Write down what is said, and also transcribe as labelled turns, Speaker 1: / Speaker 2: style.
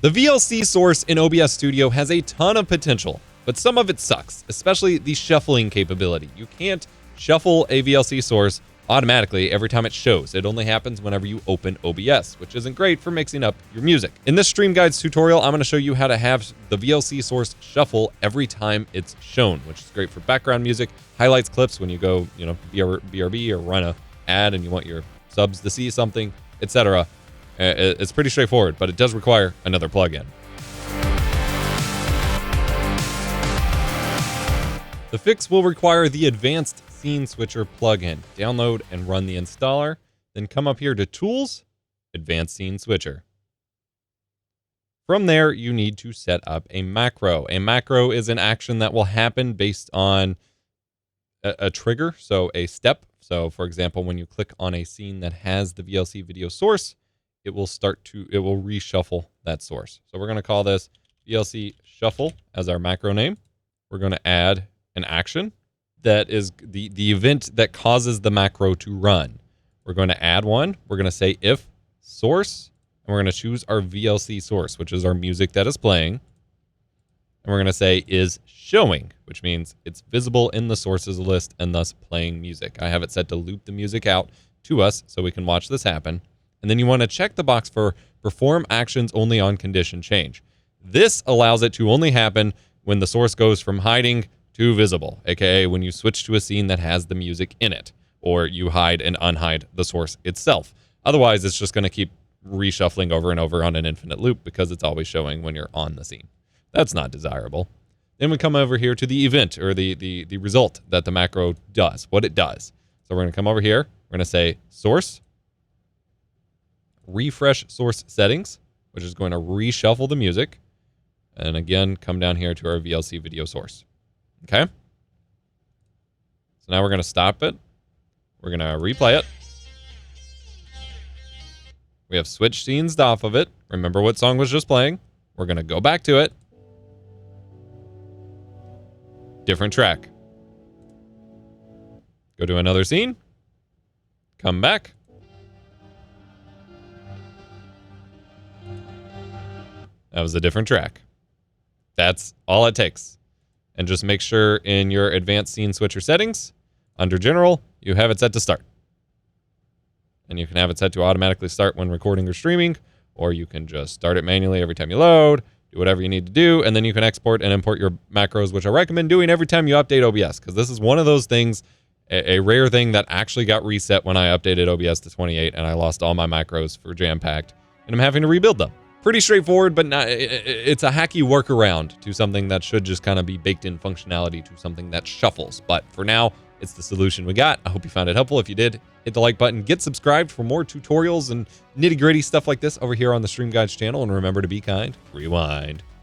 Speaker 1: The VLC source in OBS Studio has a ton of potential, but some of it sucks, especially the shuffling capability. You can't shuffle a VLC source automatically every time it shows. It only happens whenever you open OBS, which isn't great for mixing up your music. In this Stream Guides tutorial, I'm going to show you how to have the VLC source shuffle every time it's shown, which is great for background music, highlights clips when you go, BRB or run a ad and you want your subs to see something, etc. It's pretty straightforward, but it does require another plugin. The fix will require the Advanced Scene Switcher plugin. Download and run the installer, then come up here to Tools, Advanced Scene Switcher. From there, you need to set up a macro. A macro is an action that will happen based on a trigger, so a step. So for example, when you click on a scene that has the VLC video source, it will reshuffle that source. So we're going to call this VLC Shuffle as our macro name. We're going to add an action that is the event that causes the macro to run. We're going to add one. We're going to say if source, and we're going to choose our VLC source, which is our music that is playing. And we're going to say is showing, which means it's visible in the sources list and thus playing music. I have it set to loop the music out to us so we can watch this happen. And then you want to check the box for perform actions only on condition change. This allows it to only happen when the source goes from hiding to visible, aka when you switch to a scene that has the music in it, or you hide and unhide the source itself. Otherwise, it's just going to keep reshuffling over and over on an infinite loop because it's always showing when you're on the scene. That's not desirable. Then we come over here to the event, or the result that the macro does, what it does. So we're going to come over here. We're going to say source, refresh source settings, which is going to reshuffle the music. And again, come down here to our VLC video source. Okay. So now we're going to stop it. We're going to replay it. We have switched scenes off of it. Remember what song was just playing. We're going to go back to it. Different track. Go to another scene. Come back. That was a different track. That's all it takes. And just make sure in your advanced scene switcher settings, under general, you have it set to start. And you can have it set to automatically start when recording or streaming, or you can just start it manually every time you load, do whatever you need to do, and then you can export and import your macros, which I recommend doing every time you update OBS, because this is one of those things, a rare thing that actually got reset when I updated OBS to 28, and I lost all my macros for jam-packed, and I'm having to rebuild them. Pretty straightforward, but it's a hacky workaround to something that should just kind of be baked in functionality to something that shuffles. But for now, it's the solution we got. I hope you found it helpful. If you did, hit the like button, get subscribed for more tutorials and nitty-gritty stuff like this over here on the Stream Guides channel. And remember to be kind, rewind.